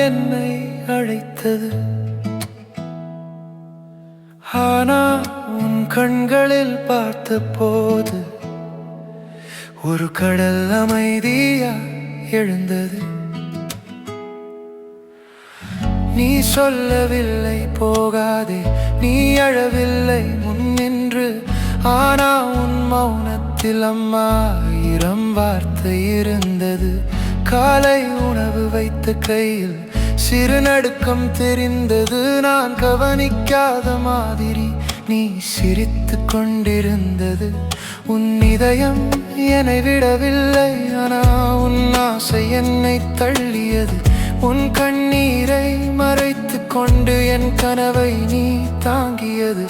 என்னை அழைத்தது. ஆனா உன் கண்களில் பார்த்த போது ஒரு கடல் அமைதியா எழுந்தது. நீ சொல்லவில்லை போகாதே, நீ அழவில்லை முன்னின்று. ஆனா உன் மௌனத்தில் ஆயிரம் வார்த்தை இருந்தது. காலை உணவு வைத்த கையில் சிறு நடுக்கம் தெரிந்தது. நான் கவனிக்காத மாதிரி நீ சிரித்து கொண்டிருந்தது. உன் இதயம் என்னை விடவில்லை, ஆனா உன் ஆசை என்னை தள்ளியது. உன் கண்ணீரை மறைத்து கொண்டு என் கனவை நீ தாங்கியது.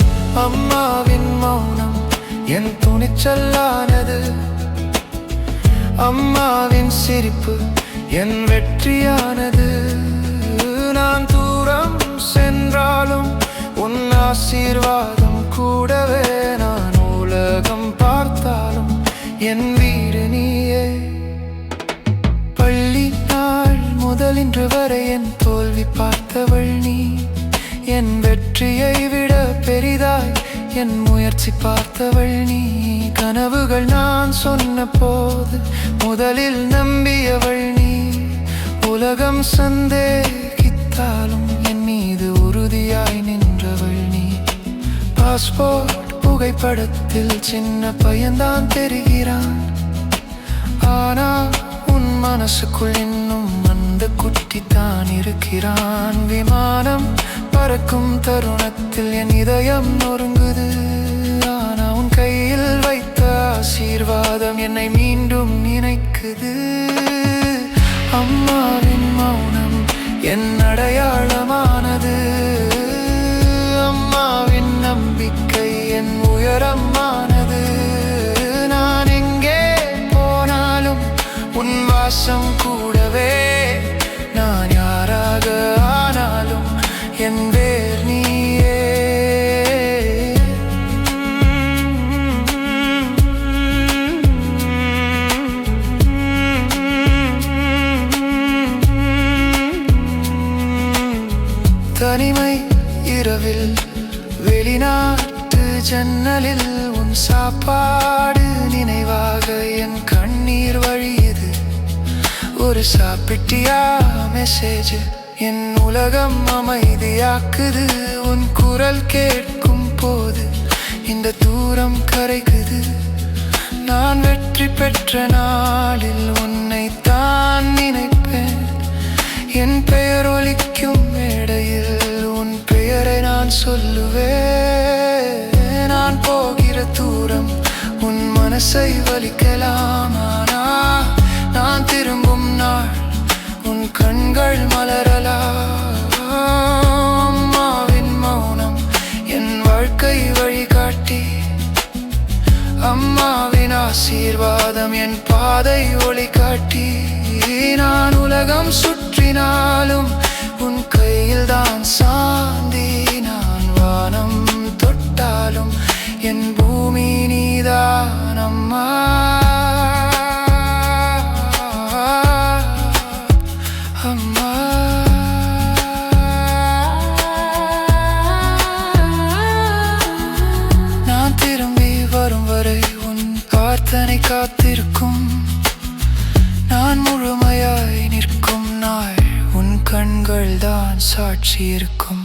அம்மாவின் மௌனம் என் துணிச்சலானது. அம்மாவின் சிரிப்பு என் வெற்றியானது. நான் தூரம் சென்றாலும் உன் ஆசீர்வாதம் கூடவே. நான் உலகம் பார்த்தாலும் என் வீடு நீயே. பள்ளி நாள் முதல் இன்று வரை என் தோல்வி பார்த்தவள் நீ. என் வெற்றியை விட பெரிதாய் என் முயற்சி பார்த்தவள் நீ. கனவுகள் நான் சொன்ன போது முதலில் நம்பியவள் நீ. உலகம் சந்தேகித்தாலும் என் மீது உறுதியாய் நின்றவள் நீ. பாஸ்போர்ட் புகைப்படத்தில் சின்ன பையன்தான் தெரிகிறான், ஆனா உன் மனசுக்குள் இன்னும் அந்த குட்டி தான் இருக்கிறான். விமானம் பறக்கும் தருணத்தில் என் இதயம் நொறுங்குது. ஆனா உன் கையில் வைத்த ஆசீர்வாதம் என்னை மீண்டும் நினைக்குது. அம்மாவின் மௌனம் என் அடையாளமானது. அம்மாவின் நம்பிக்கை என் உயரமானது. நான் எங்கே போனாலும் உன் வாசம் கூடவே. நான் யாராக ஆனாலும் என் வேர் நீயே. தனிமை இரவில் வெளிநாட்டு ஜன்னலில் உன் சாப்பாடு நினைவாக என் கண்ணீர் வழியுது. ஒரு சாப்பிட்டியா மெசேஜ் என் உலகம் அமைதியாக்குது. உன் குரல் கேட்கும் போது இந்த தூரம் கரைக்குது. நான் வெற்றி பெற்ற நாளில் உன்னை தான் நினைப்பேன். என் பெயர் ஒலிக்கும் மேடையில் உன் பெயரை நான் சொல்லுவேன். நான் போகிற தூரம் உன் மனசை வலிக்கலாம், ஆனா நான் திரும்பும் நாள் உன் கண்கள் மலரலாம். அம்மாவின் மௌனம் என் வாழ்க்கை வழிகாட்டி. அம்மாவின் ஆசீர்வாதம் என் பாதை ஒளிகாட்டி. நான் உலகம் சுற்றினாலும் உன் கையில் தான் சாந்தி. நான் வானம் தொட்டாலும் என் பூமி நீதான் அம்மா. அம்மா நான் திரும்பி வரும் வரை உன் பிரார்த்தனை காத்திருக்கும். நான் முழுமையாய் நிற்கும் நாள் உன் கண்கள் தான் சாட்சி இருக்கும்.